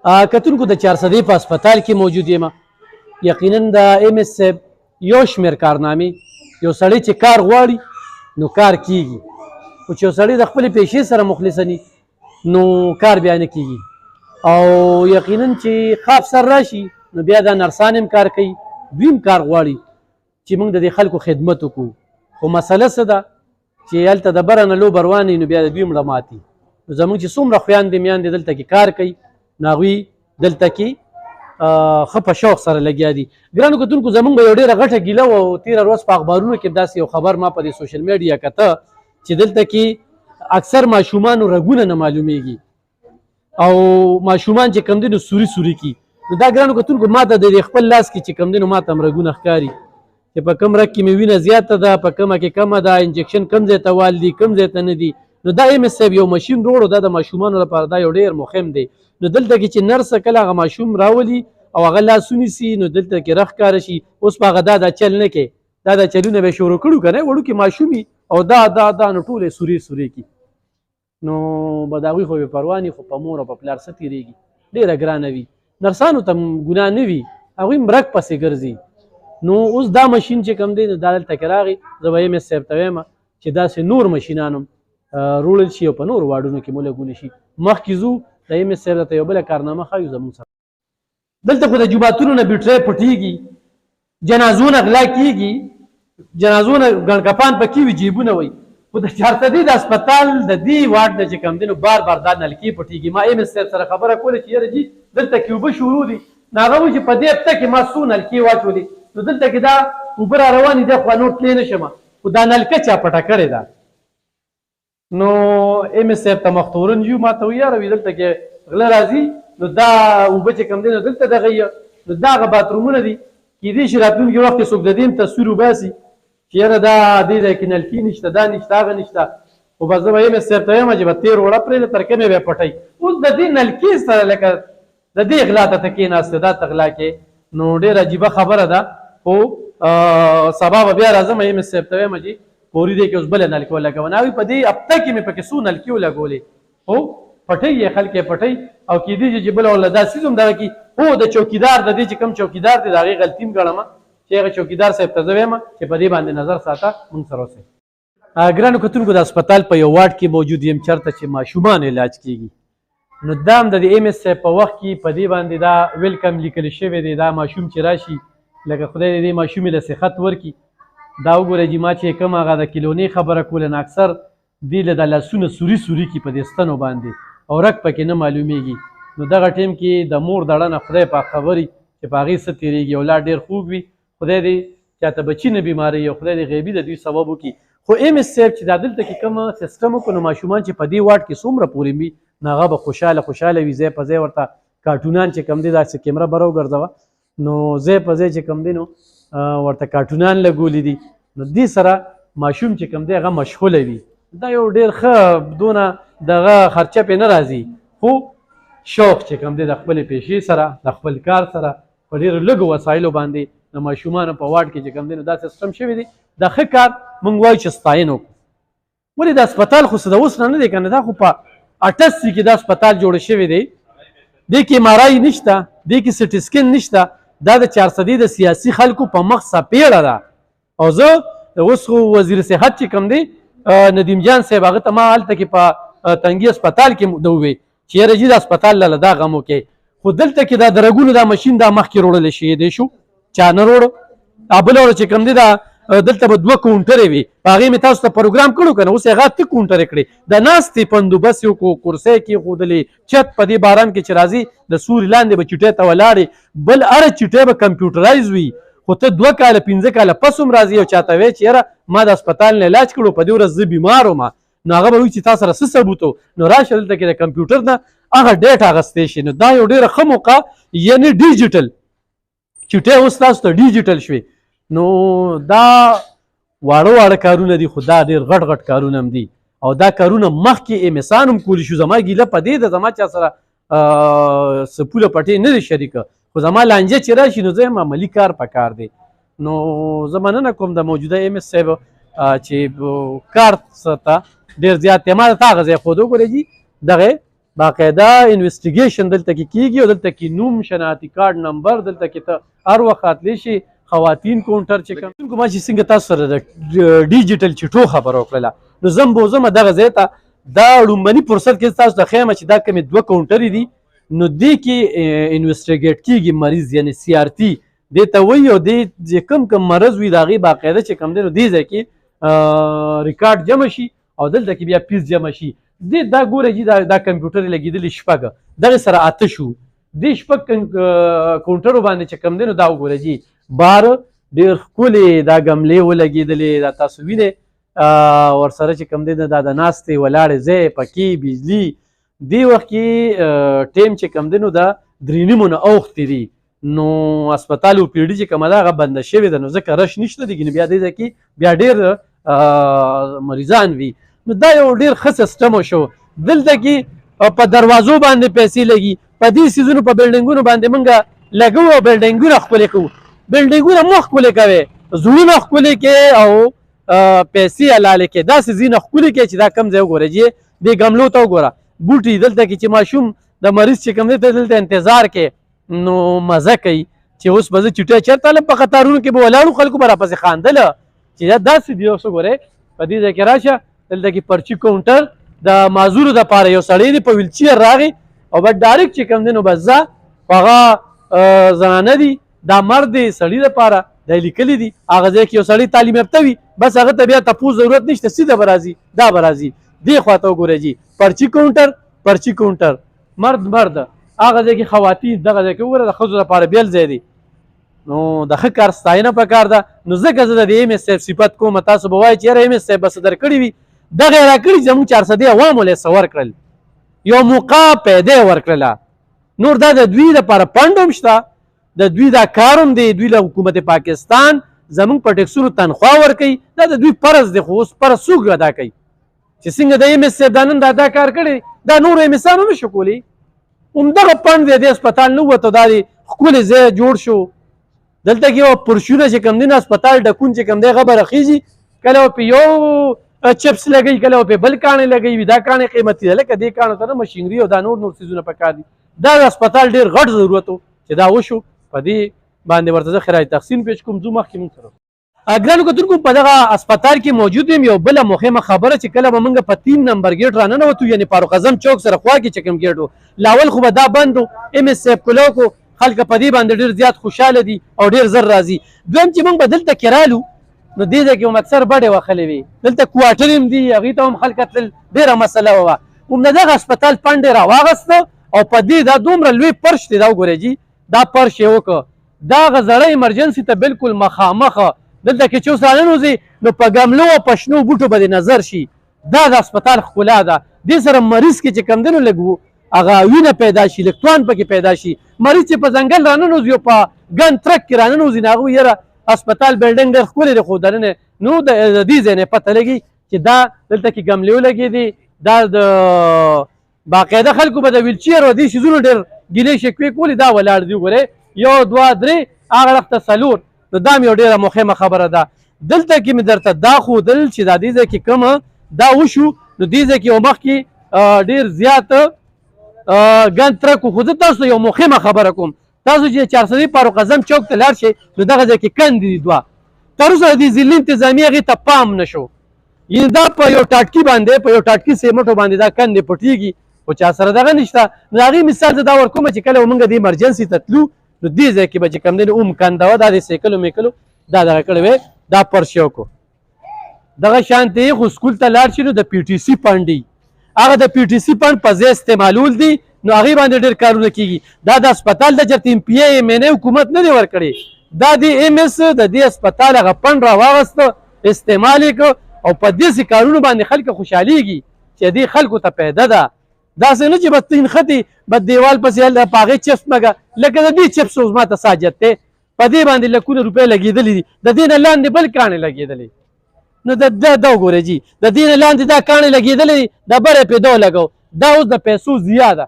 کتونکو د چارسدې په هسپتال کې موجود یم. یقینا د ایم ایس صاحب یو شمېر کارنامې یو سړی چې کار غواړي نو کار کیږي، خو چې یو سړی د خپلې پیشې سره مخلصني نو کار بیا نه کیږي. او یقینا چې ښه افسر راشي نو بیا دا نرسان هم کار کوي، دوی هم کار غواړي چې موږ د دې خلکو خدمت وکړو. خو مسله څه ده چې هلته د بره نه لوبه روانې نو بیا د دوی مړه ماتي. نو زموږ چې څومره خویندې میندې دلته کې کار کوي نو هغوی دلته کې ښه په شوق سره لګیا دي. ګرانو کتونکو زموږ به یو ډېره غټه ګیله وه او تېره ورځ په اخبارونو کې داسې یو خبر ما په دې سوشل میډیا کته چې دلته کې اکثر ماشومانو رګونه نه معلومیږي او ماشومان چې کم دي نو سوري سوري کی. نو دا ګرانو کتونکو ما ته د خپل لاس کې چې کم دي نو ما ته هم رګونه ښکاري چې په کوم رګ کې مې وینه زیاته ده، په کومه کې کمه ده، انجکشن کوم ځای ته وال دي کوم ځای ته نه دي. نو دا ایم ایس صاحب یو ماشین روړو، دا د ماشومانو لپاره دا یو ډېر مهم دی. نو دلته کې چې نرسه کله هغه ماشوم راولي او هغه لاس ونیسي نو دلته کې رخ ښکاره شي. اوس په هغه دا چل نه کوي، دا چلونه به شروع کړو که نه، وړوکي ماشومي او دا نو ټولې سورې سورې کي. نو به د هغوی خو بې پروا ني، خو په مور او په پلار څه تېرېږي، ډېره ګرانه وي. نرسانو ته ګناه نه وي، هغوی هم رګ پسې ګرځي. نو اوس دا ماشین چې کوم دی نو دا دلته کې راغی. زه به ایم ایس صاحب ته وایم چې داسې نور ماشینان هم روړل شي او په نورو واډونو کې مو لګولی شي. مخکې ځو د ایم ایس صاحب ته یو بله کارنامه ښایو زموږ سره. دلته خو د جوماتونو نه بیټرۍ پټېږي، جنازو نه غلا کېږي، جنازو نه ګڼکپان پکې وي، جیبونه وي. خو د چارسدې د هسپتال د دې واډ نه چې کوم دی نو بار دا نلکې پټېږي. ما ایم ایس صاحب سره خبره کوله چې یاره جي دلته کې اوبه شروع دي. نو هغه وایي چې په دې هفته کې ما څو نلکې واچولې نو دلته کې دا اوبه را روانې دي، خو نور تللی نه شم، خو دا نلکه چا پټه کړې ده. نو ایم ایس صاحب ته مختورن یو، ما ته وایي یاره دلته کې غله راځي نو دا اوبه چې کوم دی نو دلته دغه نو دا هغه باترومونه دي، کېدای شي راتلونکي وخت کې څوک د دې هم تصویر وباسي چې یاره دا دې ځای کې نلکې نشته، دا نشته، هغه نشته. خو بس زه به ایم ایس صاحب ته وایم چې به تېر وړه پرېږده تر کومې به یې پټوي. اوس د دې نلکې سره لکه د دې غلا ته کېناسته دا ته غلا کې نو ډېره عجیبه خبره ده. خو سبا به بیا راځم ایم ایس صاحب ته وایم چې پورې دی کې اوس بله نلکې ولګوه. هغوی په دې هفته کې مې پکې څو نلکې ولګولې، خو پټوي یې خلک یې پټوي او کېدای شي چې بله ورله دا څیز هم دغه کړي. هو د چوکیدار د دې چې کوم چوکیدار دی د هغې غلطي هم ګڼم چې هغه چوکیدار صاحب ته زه وایم چې په دې باندې نظر ساته مونږ سره اوسئ. ګرانو کتونکو د هسپتال په یو واډ کې موجود یم چېرته چې ماشومان علاج کېږي. نو دا هم د دې ایم ایس صاحب په وخت کې په دې باندې دا ویلکم لیکل شوی دی، دا ماشوم چې راشي لکه خدای دې دې ماشومې له صحت ورکړي. دا وګورئ چې ما چې کوم هغه د کیلونې خبره کوله نو اکثر دې له د لاسونه سوري سوري کي په دې ستنو باندې او رګ پکې نه معلومیږي. نو دغه ټیم کې د مور دړه نه خدای پاک خبري چې په هغې څه تېرېږي. اولاد ډېر خوږ وي، خدای دې چاته بچي نه بیماري او خدای دې غیبي د دوی سبب وکړي. خو ایم ایس صاحب چې دا دلته کې کوم سیسټم وکړو نو ماشومان چې په دې واډ کې څومره پورې وي نو هغه به خوشحاله وي. ځای په ځای ورته کارټونان چې کوم دي داسې کیمره بره وګرځوه نو ځای په ځای چې کوم دی نو ورته کارټونان لګولي دي. نو دې سره ماشوم چې کوم دی هغه مشغوله وي. دا یو ډېر ښه دونه دغه خرچه پرې نه راځي، خو شوق چې کوم دی د خپلې پیشې سره د خپل کار سره په ډېرو لږو وسایلو باندې د ماشومانو په واډ کې چې کوم دی نو دا سیسټم شوی دی. دا ښه کار موږ وایو چې ستاینه وکړو. ولې دا هسپتال خو څه د اوس نه دی که نه، دا خو په 88 کې دا هسپتال جوړ شوی دی. دې کې ایم آر آی نشته، دې کې سټي سکین نشته. دا د چارسدې د سیاسي خلکو په مخ څپېړه ده. او زه اوس خو وزیر صحت چې کوم دی ندیم جان صاحب هغه ته ما هلته کې په تنګي هسپتال کې ده وویل چې یاره جي د هسپتال له دا غم وکړئ. خو دلته کې دا د رګونو دا مشین دا مخکې روړلی شوی دی شو چا نه روړو. بله ورځ چې کوم دی دا دلته به 2 کاونټرې وي، په هغې مې تاسو ته پروګرام کړو که نه، اوس یې هغه 3 کاونټرې کړې. د ناستې بندوبست یې وکړو، کرسۍ کېښودلې، چت په دې باران کې چې راځي د سوري لاندې به چوټۍ ته ولاړې، بل هره چوټۍ به کمپیوټرایز وي. خو ته 2 کاله 15 کاله پس هم راځي او چاته وایې چې یاره ما د هسپتال نه علاج کړو په دې ورځ زه بیمار وم، نو هغه به وایي چې تا سره څه ثبوت و؟ نو راشه دلته کې د کمپیوټر نه هغه ډیټ اخیستی شي. نو دا یو ډېره ښه موقع، یعنې ډیجیټل چوټۍ اوس تاسو ته ډیجیټل شوې. نو دا واړه کارونه دي، خو دا ډېر غټ کارونه هم دي او دا کارونه مخکې ایم ایسان هم کولی شو. زما ګیله په دې ده زما چا سره څه پوله پټې نه دی شریکه، خو زما لانجه چې راشي نو زه یم عملي کار پکار دی. نو زه مننه کوم د موجوده ایم ایس صاحب چې کار ته ډېر زیات دی. ما ته هغه ځای ښود وګورئ جي دغه باقاعده انویسټیګیشن دلته کې کیږي او دلته کې نوم شناختی کارت نمبر دلته کې ته هر وخت راتلی شي خواتین کاونټر چې کوم ما چې څنګه تاسو سره د ډیجیټل چټو خبره وکړله نو زه به وځم دغه ځای ته دا لومبني فرصت کې تاسو ته ښیم چې دا کومې 2 کاونټرې دي نو دې کې انویسټیګیټ کیږي مریض یعنی سی آر ټي دې ته وایي او دې چې کوم مرض وي د هغې باقاعده چې کوم دی نو دې ځای کې ریکارډ جمع شي او دلته کې بیا فیس جمع شي دا ګوره چې دا کمپیوټر لګېدلي شپږ دغې سره 8 شو دې شپږ کاونټرو باندې چې کوم دی نو دا وګوره جي بار ډېر ښکلې دا ګملې ولګېدلې دا تاسو وینئ ورسره چې کوم دی دا د ناستې ولاړې ځای پکې بجلي دې وخت کې ټیم چې کوم دی نو دا 3 نیمو نه اوښتې دي نو هسپتال او پی ډي چې کومه ده هغه بنده شوې ده نو ځکه رش نشته دی بیا دې ځای کې بیا ډېر مریضان وي نو دا یو ډېر ښه سیسټم شو دلته کې په دروازو باندې پیسې لګي په دې سیزونو په بلډینګونو باندې موږ لګو او بلډینګونه ښکلې کوو بلډینګونه مو ښکلې کوئ زړونه ښکلې کوې او پیسې حلالې کوې داسې ځینه ښکلې کوې چې دا کم ځای وګوره چې دې ګملو ته وګوره بوټي دلته کې چې ماشوم د مریض چې کوم دی ته دلته انتظار کوي نو مزه کوي چې اوس به زه چټۍ چېرته هلم په قطارونو کې به ولاړو خلکو به راپسې خاندله چې دا داسې دی اوس وګورئ په دې ځای کې راشه دلته کې پرچي کاونټر د معذورو دپاره یو سړی دی په ویلچیر راغی او به ډایرکټ چې کوم دی نو بس ځه هغه زنانه دي دا مرد دی سړي دپاره دا لیکلي دي هغه ځای کې یو سړی تعلیم یافته وي بس هغه ته بیا تپوس ضرورت نشته سیده به راځي دا به راځي دې خواته وګورئ جي پرچي کاونټر مرد هغه ځای کې خواتین دغه ځای کې وګوره د ښځو لپاره بیل ځای دی نو د ښه کار ستاینه پکار ده نو ځکه زه د ایم ایس صاحب صفت کوم تاسو به وایئ چې یاره ایم ایس صاحب به څه درکړي وي دغه یې راکړي زموږ 400 عوامو له څه ورکړل یو موقع پیدا یې ورکړله نور دا د دوی دپاره فنډ هم شته د دوی دا کار هم دی دوی له حکومت پاکستان زموږ په ټکسونو تنخوا ورکوي دا د دوی فرض دی خو اوس فرض څوک ادا کوي چې څنګه د ایم ایس صاحب دا نن دا کار کړی دا نورو ایم ایسانو نه شو کولی همدغه فنډ دی د هسپتال نه ووته دا دی ښکلی ځای جوړ شو دلته کې یو پرشونه چې کوم دی نو هسپتال ډکون چې کوم دی هغه به رخیږي کله په یو چپس لګوي کله په بل کاڼې لګوي دا کاڼې قیمتي ده لکه دې کاڼو ته نه مشینري او دا نور څیزونه پکار دي دا د هسپتال ډېر غټ ضرورت و چې دا وشو په دې باندې ورته زه خراج تحسین پیش کوم ځو مخکې مونږ سره ګرانو کتونکو په دغه هسپتال کې موجود یم یو بله مهمه خبره چې کله به موږ په 3 نمبر ګیټ راننوتو یعنې فاروق اعظم چوک سره خوا کې چې کوم ګیټ و لاول خو به دا بند و ایم ایس صاحب کلو کو خلک په دې باندې ډېر زیات خوشحاله دي او ډېر زر راځي دویم چې موږ به دلته کې رالو نو دې ځای کې هم اکثر بډې وښلې وي دلته کوارټر هم دي هغې ته هم خلک تلل ډېره مسله وه هم د دغه هسپتال فنډ یې راواغسته او په دې دا دومره لوی پرش دی دا وګورئ جي دا پرش یې وکړه دا هغه زړه ایمرجنسي ته بالکل مخامخ دلته کې چې اوس راننوځي نو په ګملو او په شنو بوټو به دې نظر شي دا د هسپتال ښکلا ده دې سره مریض کې چې کوم دی نو لږ هغه وینه پیدا شي لږ توان پکې پیدا شي مریض چې په ځنګل راننوځي او په ګن ټرک کې راننوځي نو هغه یاره هسپتال بلډینګ ډېر ښکلی دی خو دننه نو د دې ځای نه پته لګي چې دا دلته کې ګملې ولګېدي دا د باقاعده خلکو به د ویلچیر او دې څیزونو ډېر ګیلې شکوې کولې دا ولاړ دي وګورئ 1 2 3 هغه وخته 4 نو دا مې یو ډېره مهمه خبره ده دلته کې مې درته دا ښودل چې دا دې ځای کې کومه دا وشو نو دې ځای کې یو مخکې ډېر زیات ګن ټرک و خو زه تاسو یو مهمه خبره کوم تاسو چې 400 فاروق اعظم چوک ته لاړ شئ نو دغه ځای کې کندې دي 2 تر اوسه د ضلعي انتظامیې هغې ته پام نه شو یعنې دا په یو ټاټکي باندې په یو ټاټکي سیمټو باندې دا کندې پټېږي خو چا سره دغه نشته نو هغې مثال زه دا ورکوم چې کله موږ د ایمرجنسي ته تلو نو دې ځای کې به چې کوم دی نو کنده وه دا د سیکلو میکلو دا دغه کړی وی دا پرش یې وکړو دغه شانتې خو سکول ته لاړ شي نو د پی ټي سي فنډ دی هغه د پی ټي سي فنډ په ځای استعمالول دي نو هغې باندې ډېر کارونه کېږي دا د هسپتال د چېرته ایم پي ای ایم این ای حکومت نه دی ورکړی دا د ایم ایس د دې هسپتال هغه فنډ راواغسته استعمال یې کړ او په داسې کارونو باندې خلک خوشحالېږي چې دې خلکو ته پیدا ده داسې نه چې بس نښتې بس دیوال پسې په هغې چپس مګه لکه د دې چپس اوس ما ته ساجت دی په دې باندې لکونه روپۍ لګېدلي دي د دې نه لاندې بل کاڼې لګېدلې نو دا وګورئ جي د دې نه لاندې دا کاڼې لګېدلې دي دا بره پې دو لګو دا اوس د پیسو زیاده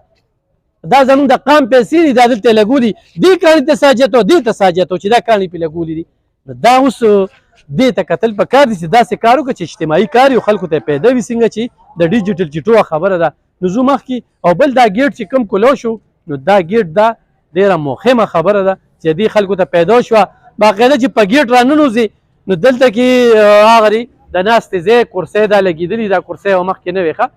دا زموږ د قام پیسې دي دا دلته لګولي دې کاڼي ته ساجت و دې ته ساجت و چې دا کاڼي پې لګولي دي دا اوس دې ته کتل پکار دي چې داسې کار وکړه چې اجتماعي کار یو خلکو ته پیدا وي څنګه چې د ډیجیټل چټو خبره ده نو ځو مخکې. او بل دا ګیټ چې کوم کلو شو نو دا ګیټ دا ډېره مهمه خبره ده چې دې خلکو ته پیدا شوه. باقاعده چې په ګیټ راننوځې نو دلته کې هغه د ناستې ځای کرسۍ دا لګېدلي، دا کرسۍ او مخکې نه وې ښه.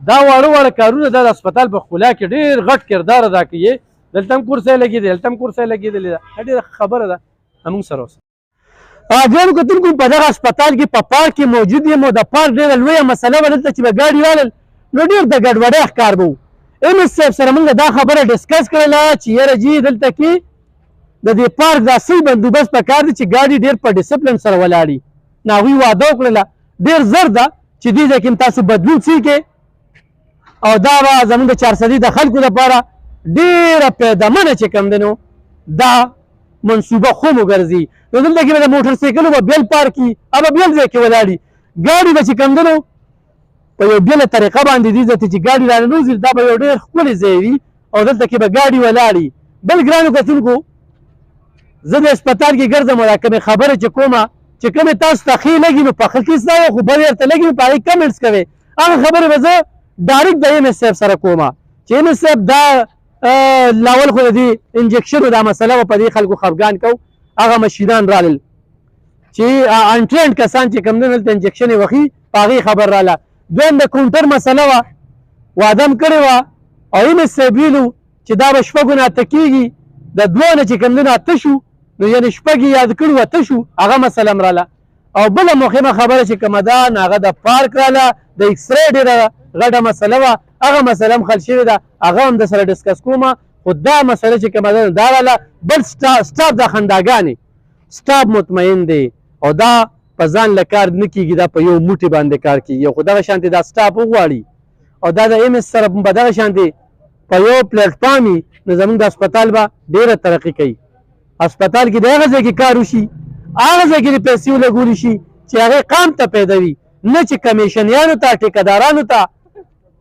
دا واړه واړه کارونه دا د هسپتال په ښکلا کې ډېر غټ کردار ادا کوي. دلته هم کرسۍ لګېدلې، دلته هم کرسۍ لګېدلې ده. دا ډېره خبره ده. موږ سره اوسه ګرانو کتونکو په دغه هسپتال کې په پارک کې موجود یم او د پارک ډېره لویه مسله به دلته چې به ګاډي رالل نو ډېر د ګډوډۍ ښکار به و. ایم ایس صاحب سره موږ دا خبره ډسکس کړله چې یاره جي دلته کې د دې پارک دا صحیح بندوبست پکار دی چې ګاډي ډېر په ډسپلن سره ولاړي. نو هغوی واده وکړله ډېر زر ده چې دې ځای کې تاسو بدلون څکې او دا به زموږ د چارسدي د خلکو لپاره ډېره پیدامنه چې کوم دی نو دا منصوبه خو مو ګرځي. نو دلته کې به د موټر سایکلو به بیل پارک کي او به بیل ځای کې ولاړي ګاډي به چې کوم دی نو په یو بېله طریقه باندې دې ځای ته چې ګاډي راننوځي دا به یو ډېر ښکلی ځای وي او دلته کې به ګاډي ولاړي. بل ګرانو کتونکو زه د هسپتال کې ګرځم او دا کومې خبرې چې کومه چې کومې تاسو ته ښې لګي نو په ښه کیسه وه خو بدې ورته لګي نو په هغې کمنټس کوئ. هغه خبرې به زه ډایرکټ د ایم ایس صاحب سره کومه چې ایم ایس صاحب دا لاول خو د دې انجکشنو دا مسله به په دې خلکو خفګان کو. هغه مشیران رالل چې انټرینډ کسان چې کوم دی دلته انجکشن یې وخي په هغې خبر راله. دویم د کونټر مسله وه واده م کړې وه او ایم ایس صاحب ویلو چې دا به شپږو نه اته کېږي د دوه نه چې کوم دی نو اته شو نو یعنې شپږ یې یاد کړي اته شو هغه مسله م راله. او بله مهمه خبره چې کومه ده نو هغه د پارک راله د ایکسرې ډېره غټه مسله وه هغه مسله هم حل شوې ده هغه هم د سره ډسکس کومه. خو دا مسله چې کومه ده دا راله. بل سټاف د خنداګانې سټاف مطمئن دی او دا په ځان له کار نه کېږي دا په یو موټي باندې کار کېږي. خو دغه شانتې دا سټاف وغواړي او دا د ایم ایس سره په دغه شانتې په یو پلیټفارم وي نو زموږ د هسپتال به ډېره ترقي کوي. هسپتال کې د هغه ځای کې کار وشي هغه ځای کې د پیسې ولګولی شي چې هغې قام ته پیدا وي نه چې کمیشنیانو ته ټیکهدارانو ته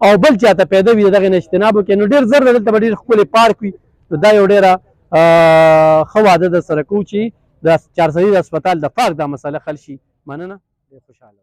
او بل چا ته پیدا وي د دغې نه اجتناب وکړي. نو ډېر زر دلته به ډېر ښکلی پارک وي. نو دا یو ډېره ښه واده در سره کوو چې د چارسدي د هسپتال د پارک دا مسله حل شي. مننه، ډېر خوشحاله